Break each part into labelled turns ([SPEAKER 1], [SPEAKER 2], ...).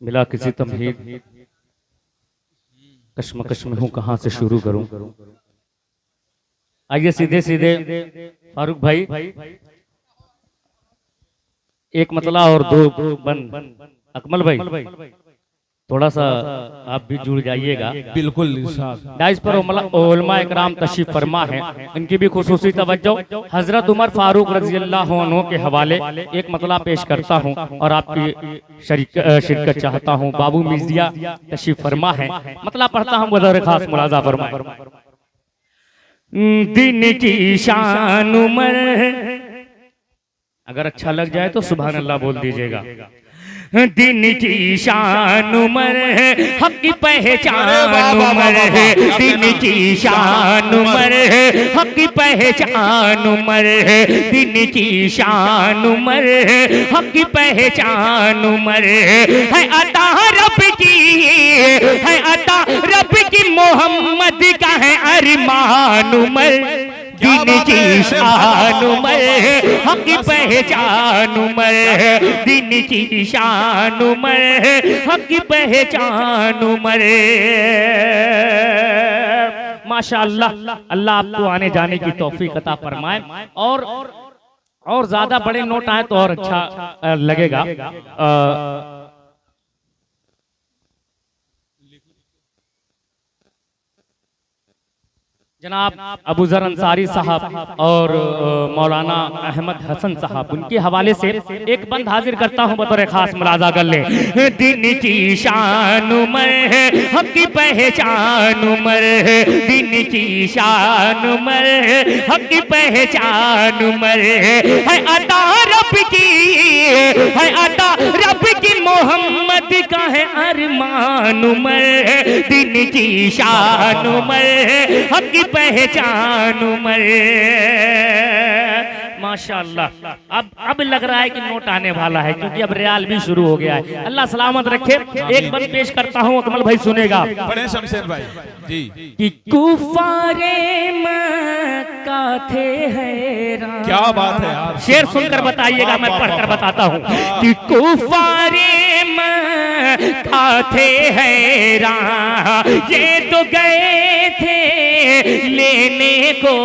[SPEAKER 1] मिला किसी तमहीद कश्मकश में हूँ, कहाँ से शुरू करूं। आइए सीधे सीधे फारूक भाई, एक मतला और दो बंद। अकमल भाई थोड़ा सा आप भी जुड़ जाइएगा।
[SPEAKER 2] बिल्कुल
[SPEAKER 1] डाइस पर उलमा इकराम तशरीफ फरमा है, इनकी भी खुसूसी तवज्जो। हजरत उमर फारूक रज़ी अल्लाह अन्हु के हवाले एक मतला पेश करता हूँ और आपकी शिरकत चाहता हूँ। बाबू मिर्जिया तशरीफ फरमा है, मतला पढ़ता हूँ, बदौर खास मुलाजा फरमाए। दिन की शान उमर, अगर अच्छा लग जाए तो सुभान अल्लाह बोल दीजिएगा। दिन की शान उमर है, हक की पहचान उमर है। दिन की शान उमर है, हक की पहचान उमर है। दिन की शान उमर है, हक की पहचान उमर है। अता रब की है, अता रब की मोहम्मद का है अरमान उमर। दिन की शान उमर है, हक की पहचान उमर है। दिन की शान उमर है, हक की पहचान उमर है। माशाअल्लाह, अल्लाह आपको आने जाने की तौफीक अता फरमाए और ज्यादा बड़े नोट आए तो और अच्छा लगेगा। जनाब अबू ज़र अंसारी साहब और मौलाना अहमद हसन साहब, उनके हवाले से एक बंद हाजिर करता हूं, बतौर खास मुलाजा कर ले। दिन की शान उमर है, हक की पहचान उमर है। दिन की शान उमर है, हक की पहचान उमर है। अता रब की है, अता रब की मोहम्मद का है अरमान उमर। दिन की शान उमर है, हक की पहचान उमर। माशाअल्लाह, अब लग रहा है कि नोट आने वाला है, क्योंकि अब रियाल भी शुरू हो गया है। अल्लाह सलामत रखे। एक बंद पेश करता हूँ, अकमल भाई सुनेगा।
[SPEAKER 2] बड़े शमशेर भाई जी।
[SPEAKER 1] कि कुफारे मक्का थे हैरान।
[SPEAKER 2] क्या बात है यार,
[SPEAKER 1] शेर सुनकर बताइएगा, मैं पढ़कर बताता हूँ। कि कुफारे मक्का थे हैरान, ये तो गए थे लेने को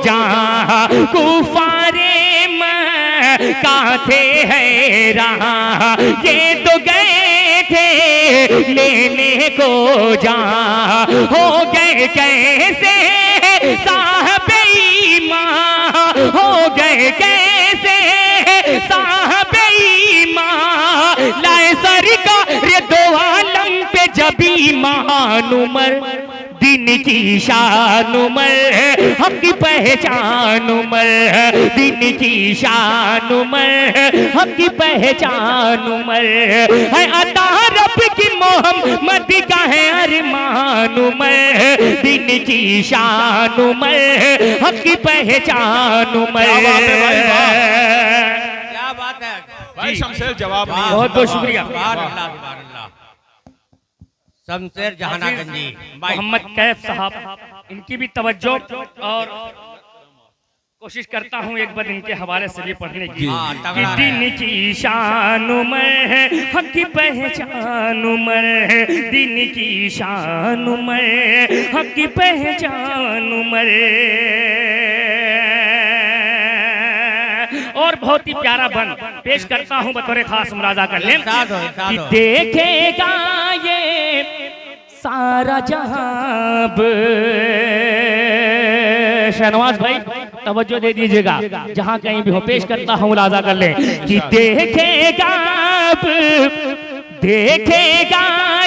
[SPEAKER 1] जहां। कुफारे मक्का थे हैरान, ये तो गए थे लेने को जहां। हो गए कैसे साहबे ईमान, हो गए कैसे साहबे ईमान। लाए सरकार दो आलम पे जब ईमान उमर। दिन की शान उमर है, हक की पहचान उमर है। दिन की शान उमर है, हक की पहचान उमर है। अता रब की मोहम्मद का है अरमान उमर। दिन की शान उमर है, हक की पहचान उमर।
[SPEAKER 3] क्या बात है
[SPEAKER 2] भाई शमशेर, जवाब नहीं।
[SPEAKER 1] बहुत बहुत शुक्रिया।
[SPEAKER 3] शमशेर जहानागंजी
[SPEAKER 1] मोहम्मद कैफ साहब, इनकी भी तवज्जो और कोशिश करता हूँ एक बार इनके हवाले से भी पढ़ने की। दिन की शान उमर है, हक की पहचान उमर है। दिन की शान उमर है, हक की पहचान उमर। और बहुत ही प्यारा बन पेश करता हूँ, बतौर खास मुलाजा कर ले। कि देखेगा ये सारा जहां। शहनवाज भाई तवज्जो दे दीजिएगा, जहां कहीं भी हो पेश करता हूँ, मुलाजा कर ले। कि देखेगा देखेगा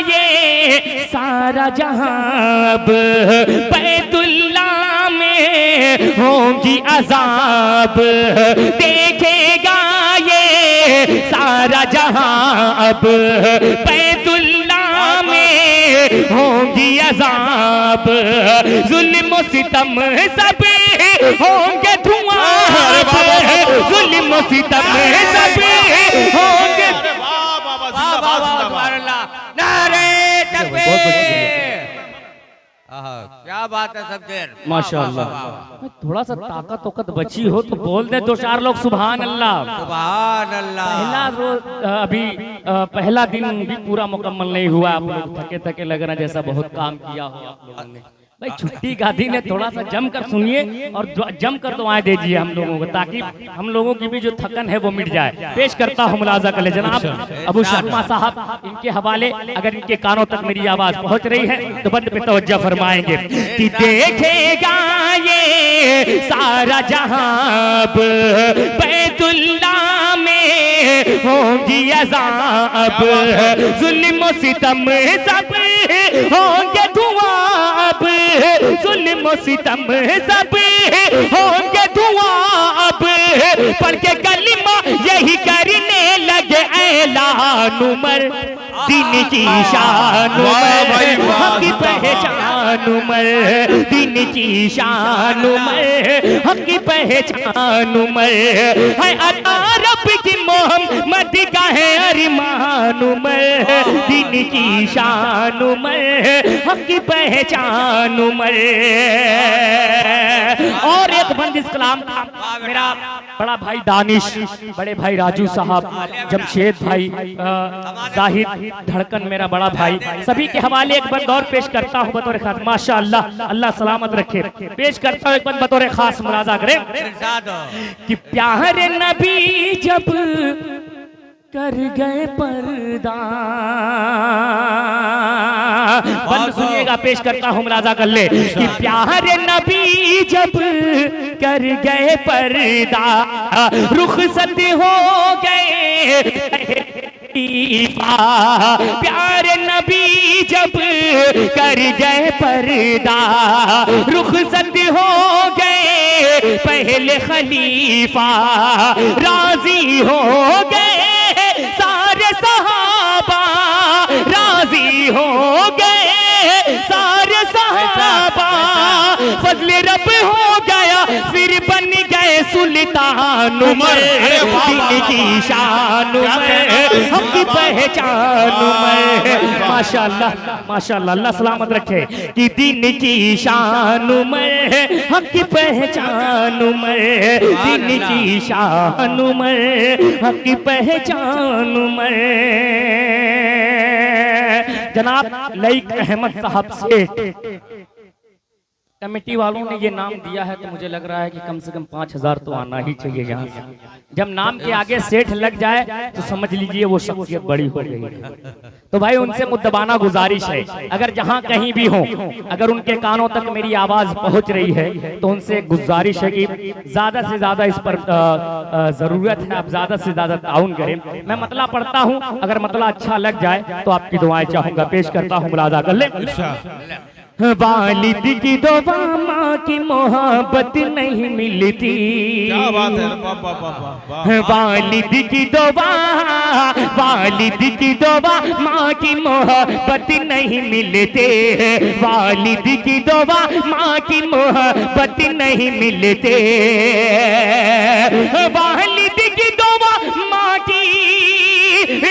[SPEAKER 1] ये सारा जहां। बैतुल्ला में होंगी अजाब, देखेगा ये सारा जहां। अब बैतुल्ला में होंगी अजाब, जुल्म सितम सब होंगे धुआं। जुल्म सितम सब होंगे।
[SPEAKER 3] नारे तकबीर। क्या बात है शमशेर।
[SPEAKER 1] माशाअल्लाह। थोड़ा सा ताकत वकत बची हो तो बोल दे दो चार लोग सुभान अल्लाह।
[SPEAKER 3] सुभान अल्लाह।
[SPEAKER 1] पहला रोज अभी पहला दिन भी पूरा मुकम्मल नहीं हुआ, आप लोग थके थके लग रहे हैं जैसा बहुत काम किया हो आप लोगों ने। भाई छुट्टी का दिन है, थोड़ा सा जम कर सुनिए और जम कर दुआएं दीजिए हम लोगों को, ताकि हम लोगों की भी जो थकन है वो मिट जाए। पेश करता हूँ मुलाजा कर ले जनाब अबू शर्मा साहब, इनके हवाले अगर इनके कानों तक मेरी आवाज पहुंच रही है तो बंद पे तवज्जो फरमाएंगे कि देखेगा ये सारा जहां बैतुल्लाह में होगी अज़ाब, जुल्म सितम सब होंगे धुआं, अब जुल्म सितम सब होंगे धुआं, अब पढ़ के कलिमा यही करने लगे ऐलान उमर, दिन की शान उमर, हक की पहचान उमर, दिन की शान उमर, हक की पहचान उमर, है अरब की मोहम्मद का है अरमान उमर, दिन की शान उमर, हक की पहचान उमर। और एक बंद इस कलाम का मेरा बड़ा भाई दानिश, बड़े भाई राजू साहब, जमशेद भाई, जाहिद धड़कन मेरा बड़ा भाई, सभी के हवाले एक बंद और पेश करता हूँ बतौर खास। माशाअल्लाह, अल्लाह सलामत रखे। पेश करता हूँ एक बंद बतौर खास, मुलाजा करें कि प्यारे नबी जब कर गए पर्दा, बंद सुनिएगा, पेश करता हूँ मुलाजा कर ले कि प्यारे नबी जब कर गए पर्दा, रुखसत हो गए प्यारे नबी जब कर गए पर्दा, रुखसत हो गए पहले खलीफा, राजी हो गए सारे सहाबा, राजी हो गए सारे सहाबा, फजले रब हो गया फिर बन गए सुल्तान उमर, दिन की शान उमर, हम की पहचान उमर। माशाअल्लाह माशाअल्लाह, अल्लाह सलामत रखे कि दिन की शान उमर, हम की पहचान उमर, दिन की शान उमर, हम की पहचान उमर। जनाब लईक अहमद साहब सेठ कमेटी वालों ने ये नाम दिया है तो मुझे लग रहा है कि कम से कम 5000 तो आना ही चाहिए यहाँ से। जब नाम के आगे सेठ लग जाए तो समझ लीजिए वो शख्सियत बड़ी हो गई है। तो भाई उनसे मुद्दबाना गुजारिश है, अगर जहाँ कहीं भी हो, अगर उनके कानों तक मेरी आवाज पहुँच रही है तो उनसे गुजारिश है कि ज्यादा से ज्यादा इस पर जरूरत है, आप ज्यादा से ज्यादा ताउन करें। मैं मतला पढ़ता हूँ, अगर मतला अच्छा लग जाए तो आपकी दुआएं चाहूंगा। पेश करता हूँ, मुलाजा कर ले। वालिद की दुआ माँ की मोहब्बत नहीं मिलती,
[SPEAKER 2] क्या बात है,
[SPEAKER 1] वालिद की दुआ, वालिद की दुआ माँ की मोहब्बत नहीं मिलते, वालिद की दुआ माँ की मोहब्बत नहीं मिलते, वालिद की दुआ माँ की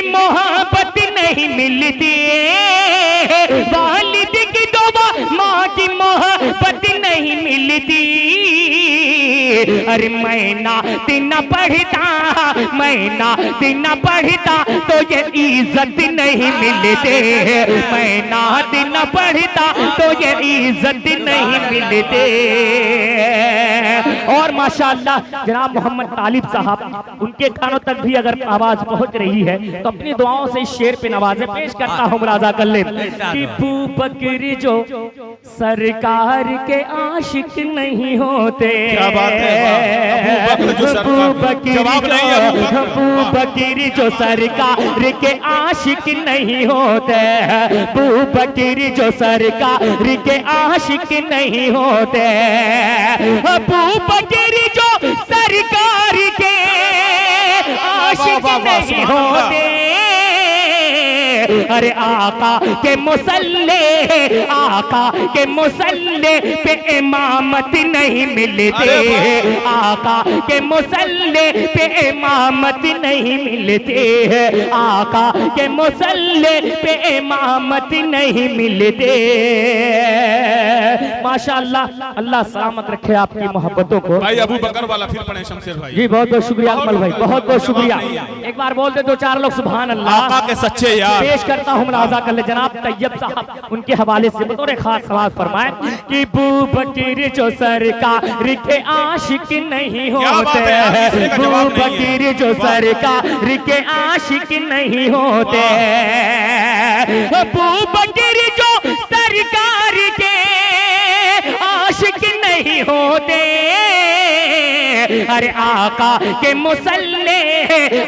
[SPEAKER 1] मोहब्बत नहीं मिलती, वालिद की दुआ माँ की मोहब्बत नहीं मिलती। अरे मैं ना दिन पढ़ता, मैं ना दिन पढ़ता तो ये इज्जत नहीं मिलते, मैं ना दिन पढ़ता तो ये इज्जत नहीं मिलते। और माशाअल्लाह जनाब मोहम्मद तालिब साहब, उनके कानों तक भी अगर आवाज पहुंच रही है तो अपनी दुआओं से इस शेर पे नवाजे। पेश करता हूँ, मुलाजा कर ले कि अबू बकर जो सरकार के आशिक नहीं होते,
[SPEAKER 2] क्या बात है, अबू
[SPEAKER 1] बकर जो सरकार के आशिक नहीं होते, अबू बकर जो सरकार के आशिक नहीं होते, अबू बकर जो सरकार के आशिक नहीं होते, अरे आका के मुसल्ले, आका के मुसल्ले पे इमामत नहीं मिलते, आका के मुसल्ले पे इमामत नहीं मिलते, आका के मुसल्ले पे इमामत नहीं मिलते। माशाअल्लाह, अल्लाह सलामत रखे आपकी मोहब्बतों को।
[SPEAKER 2] भाई अबू बकर वाला फिर पढ़े शमशेर भाई।
[SPEAKER 1] जी बहुत बहुत शुक्रिया अकमल भाई, बहुत बहुत शुक्रिया। एक बार बोल दे दो चार लोग सुभान अल्लाह।
[SPEAKER 2] आका के सच्चे यार।
[SPEAKER 1] पेश करता हूँ मुलाजा कर ले जनाब तैयब साहब, उनके हवाले से बतौर खास सवाल फरमाए कि बू बकीर जो सरकार के आशिक नहीं होते, बू बकीर जो सरकार के आशिक नहीं होते, बू बकीर जो सरकार के आशिक नहीं होते, अरे आका के मुसल्ले,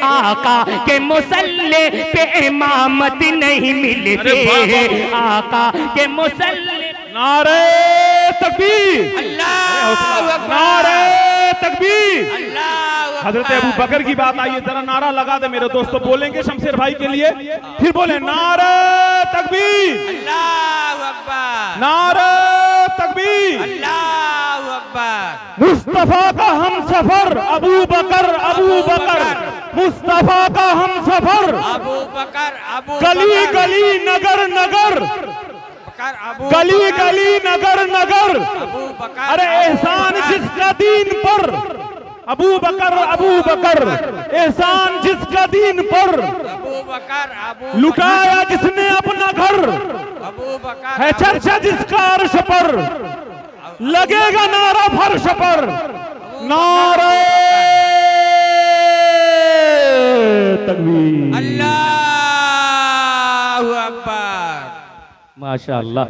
[SPEAKER 1] आका के मुसल्ले पे इमामत नहीं मिलते, आका के मुसल्ले।
[SPEAKER 2] नारे तकबीर,
[SPEAKER 3] अल्लाहु अकबर,
[SPEAKER 2] नारे तकबीर।
[SPEAKER 3] अल्लाहु अकबर।
[SPEAKER 2] हजरत अबू बकर की बात आई है, जरा नारा लगा दे मेरे दोस्तों। बोलेंगे शमशेर भाई के लिए, फिर बोले नारे तकबीर,
[SPEAKER 3] अल्लाहु अकबर,
[SPEAKER 2] नारे तकबीर।
[SPEAKER 3] अल्लाहु अकबर।
[SPEAKER 2] मुस्तफा का हम सफर अबू बकर, अबू बकर, मुस्तफा का हम सफर,
[SPEAKER 3] अबू बकर, अबू
[SPEAKER 2] गली
[SPEAKER 3] बकर,
[SPEAKER 2] गली नगर नगर,
[SPEAKER 3] अबू
[SPEAKER 2] गली
[SPEAKER 3] बकर,
[SPEAKER 2] गली नगर नगर।
[SPEAKER 3] अबू बकर,
[SPEAKER 2] अरे एहसान जिसका दीन पर, अबू बकर, अबू बकर, एहसान जिसका दीन पर,
[SPEAKER 3] अबू बकर, अबू
[SPEAKER 2] लुटाया जिसने अपना घर,
[SPEAKER 3] अबू बकर
[SPEAKER 2] है चर्चा जिसका अर्श पर, लगेगा नारा फर्श पर, नारे तकबीर।
[SPEAKER 3] अल्लाहु अकबर।
[SPEAKER 1] माशाअल्लाह,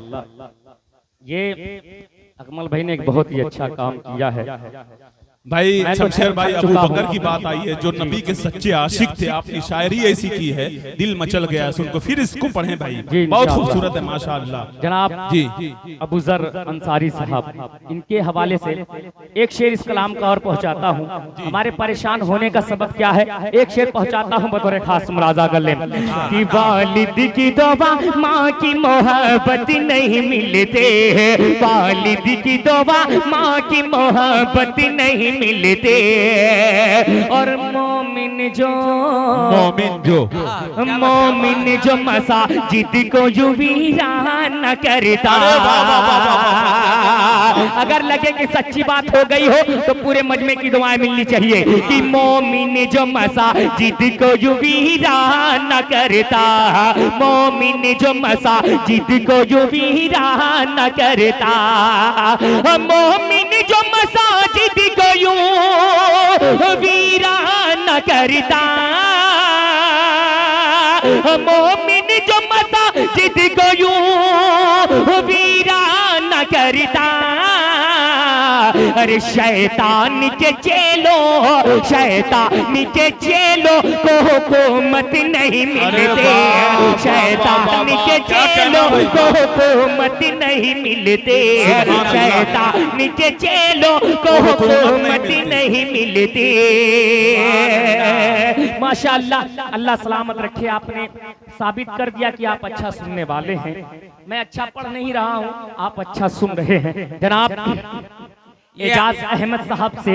[SPEAKER 1] ये अकमल भाई ने एक बहुत ही अच्छा काम किया है।
[SPEAKER 2] भाई
[SPEAKER 1] मैं तो
[SPEAKER 2] शमशेर भाई
[SPEAKER 1] थक
[SPEAKER 2] अबू
[SPEAKER 1] चुका
[SPEAKER 2] बकर
[SPEAKER 1] हूं।
[SPEAKER 2] की बात आई है, जो नबी के सच्चे आशिक थे। आपकी शायरी ऐसी की है, दिल मचल गया है सुनको। फिर इसको पढ़ें भाई,
[SPEAKER 1] जी,
[SPEAKER 2] बहुत
[SPEAKER 1] इंशाअल्लाह।
[SPEAKER 2] खूबसूरत है माशाअल्लाह।
[SPEAKER 1] जनाब
[SPEAKER 2] जी
[SPEAKER 1] अबू जर अंसारी साहब, इनके हवाले से एक शेर इस कलाम का और पहुंचाता हूं। हमारे परेशान होने का सबब क्या है, एक शेर पहुंचाता हूं बतौर खास मुलाजा कर ले कि वालिद की दुआ माँ की मोहब्बत नहीं मिलते, वालिद की दुआ माँ की मोहब्बत नहीं मिलते, और मोमिन जो मसाजिद को यूं वीरान न करता। अगर लगे कि सच्ची बात हो गई हो तो पूरे मजमे की दुआएं मिलनी चाहिए कि मोमिन जो मसाजिद को यूं वीरान न करता, मोमिन जो मसाजिद को यूं वीरान न करता, मोमिन जो मसाजिद को यूं वीरान न करता, मोमिन जो मसाजिद को यूं वीरान न करता, अरे शैतान के चेलो, शैतान के चेलो को हुकूमत नहीं मिलते, शैतान के चेलो को हुकूमत नहीं मिलते, शैतान के चेलो को हुकूमत नहीं मिलते। माशाअल्लाह, अल्लाह सलामत रखे। आपने साबित कर दिया कि आप अच्छा सुनने वाले हैं। मैं अच्छा पढ़ नहीं रहा हूं, आप अच्छा सुन रहे हैं। जनाब एजाज अहमद साहब से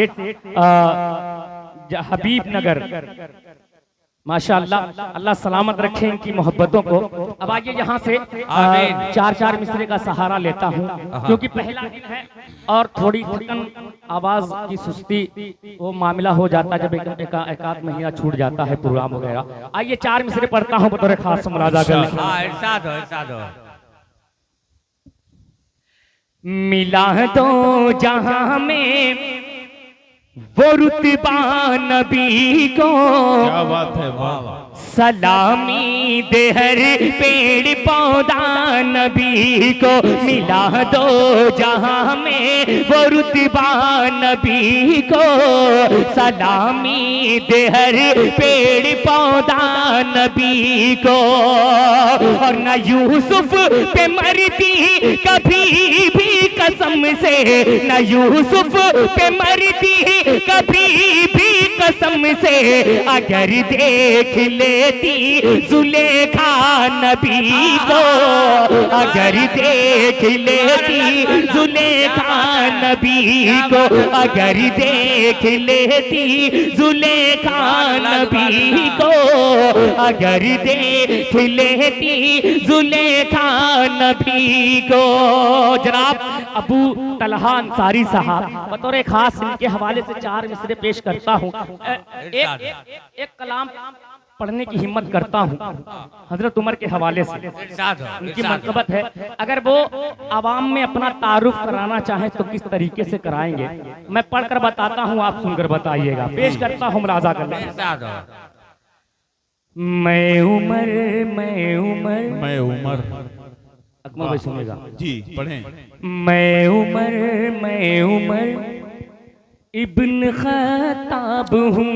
[SPEAKER 1] हबीब नगर, माशाअल्लाह, अल्लाह सलामत रखे इनकी मोहब्बतों को। अब आइए यहाँ से चार चार मिसरे का सहारा लेता हूँ, क्योंकि पहला दिन है और थोड़ी थकन, आवाज की सुस्ती, वो मामला हो जाता है जब एक महीना छूट जाता है प्रोग्राम वगैरह। आइए चार मिसरे पढ़ता हूँ बतौर खास मुलाजा कर लें।
[SPEAKER 3] इरशाद हो, इरशाद हो।
[SPEAKER 1] मिला दो जहां में वो रुतबा नबी को,
[SPEAKER 2] क्या बात है, वाह वाह।
[SPEAKER 1] सलामी दे हर पेड़ पौधा नबी को, मिला दो जहां में वो रुतबा नबी को, सलामी दे हर पेड़ पौधा नबी को, और न यूसुफ पे मरती कभी भी कसम से, न यूसुफ पे मरती कभी भी कसम से अगर देख लेती जुलेखा नबी को, अगर देख लेती जुलेखा नबी को, अगर देख लेती जुलेखा नबी को, अगर देख लेती जुलेखा नबी को। जनाब अबू तलहा अंसारी साहब बतौर खास इनके हवाले से 4 मिसरे पेश करता हूँ। एक कलाम पढ़ने की हिम्मत करता हूँ हजरत उमर के हवाले से, उनकी मनकबत है। अगर वो आवाम में अपना तारुफ कराना चाहे तो किस तरीके से कराएंगे, मैं पढ़कर बताता हूँ, आप सुनकर बताइएगा। पेश करता हूँ मुलाजा कर लें। मैं उमर, मैं उमर,
[SPEAKER 2] मैं उमर,
[SPEAKER 1] अकमल भाई सुनेगा
[SPEAKER 2] जी पढ़ें।
[SPEAKER 1] मैं उमर, मैं उमर इब्न खत्ताब हूँ।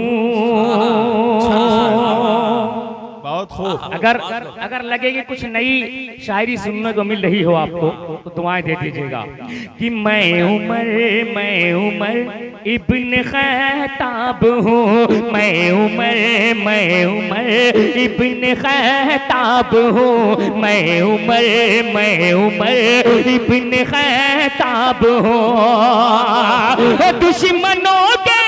[SPEAKER 2] बहुत खूब।
[SPEAKER 1] अगर लगेगी कुछ नई शायरी सुनने को मिल रही हो आपको तो दुआएं दे दीजिएगा कि मैं उमर इब्न खत्ताब हूँ, मैं उमर इब्न खत्ताब हूँ, मैं उमर इब्न खत्ताब हूँ। दुश्मनों के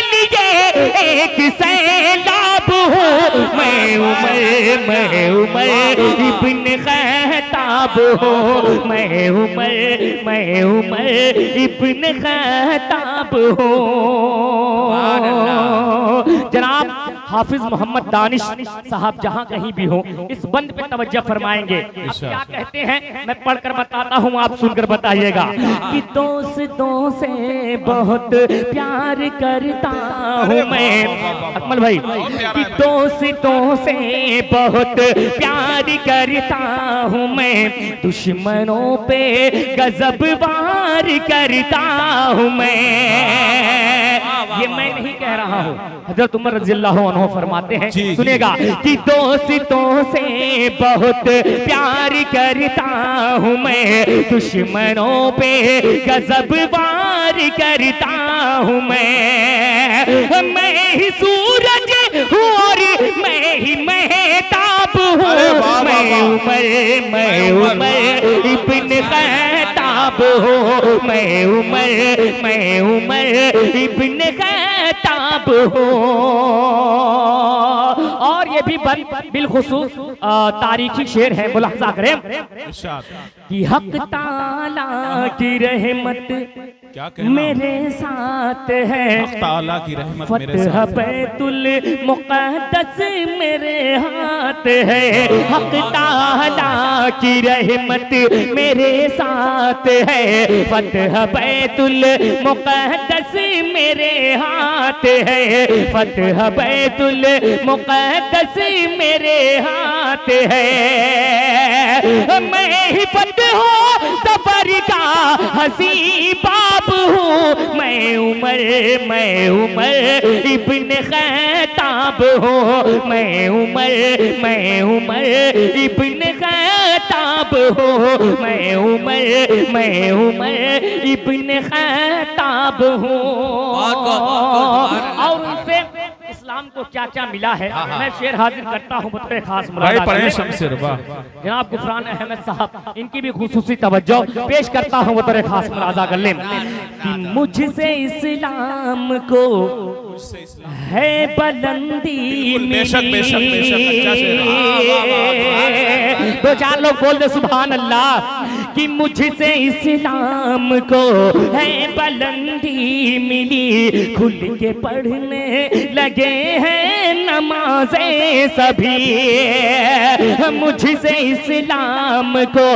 [SPEAKER 1] लिए एक सैलाब हूँ, मैं उमर इब्न खत्ताब हूँ, मैं उमर इब्न खत्ताब हूँ। जनाब हाफिज मोहम्मद दानिश साहब जहां कहीं भी हो इस बंद पे तवज्जो फरमाएंगे। अब क्या कहते हैं मैं पढ़कर बताता हूं, आप सुनकर बताइएगा कि दोस्तों से बहुत प्यार करता हूं मैं, अकमल भाई, कि दोस्तों से बहुत प्यार करता हूं मैं, दुश्मनों पे गजब वार करता हूं मैं। ये मैं नहीं कह रहा हूं, हजरत उमर रज़ियल्लाहु अन्हु फरमाते हैं, सुनेगा कि दोस्तों से बहुत प्यार करता हूँ मैं, दुश्मनों पे गजब वार करता हूँ मैं ही सूरज हूँ और मैं ही महताब हूँ, मैं उमर इब्न खत्ताब हूँ, मैं उमर इब्न खत्ताब हूँ। और ये भी बिलखुसूस तारीखी शेर है, मुलाहजा करें कि हक ताला की रहमत मेरे साथ है,
[SPEAKER 2] ताला की रहमत मेरे
[SPEAKER 1] फतह
[SPEAKER 2] साथ है,
[SPEAKER 1] बैतुल मुक़द्दस मेरे हाथ है, हक ताला की रहमत मेरे साथ है, फतह बैतुल मुक़द्दस मेरे हाथ है, फतह बैतुल मुक़द्दस मेरे हाथ है। मैं ही फतह सफर का हसी बाब हूँ, मैं उमर इब्न खत्ताब हूँ, मैं उमर इब्न खत्ताब हूँ, मैं उमर इब्न खत्ताब हूँ। और उनसे इस्लाम को क्या क्या मिला है मैं शेर हाजिर करता हूँ बतौर खास मुलाजा। जनाब गुफरान अहमद साहब इनकी भी खुसूसी तवज्जो पेश करता हूँ बतौर खास मुलाजा कर लें कि मुझसे इस्लाम को है बुलंदी मिली। दो चार लोग बोल दे सुभान अल्लाह कि मुझसे इस्लाम को है बुलंदी मिली, खुल के पढ़ने लगे हैं नमाज़ें सभी, मुझसे इस्लाम को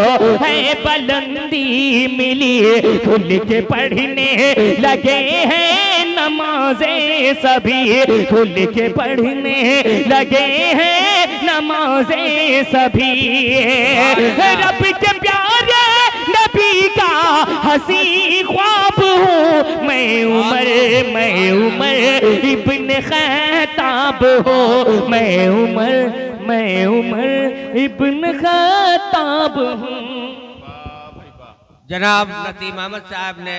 [SPEAKER 1] है बुलंदी मिली, खुल के पढ़ने लगे हैं नमाज़ें सभी, खुल के पढ़ने लगे हैं नमाज़ें सभी। रब के प्यारे नबी का हसी ख्वाब हूँ, मैं उमर इब्न खत्ताब हूँ, मैं उमर इब्न खत्ताब हूँ।
[SPEAKER 3] जनाब नसीम अहमद साहब ने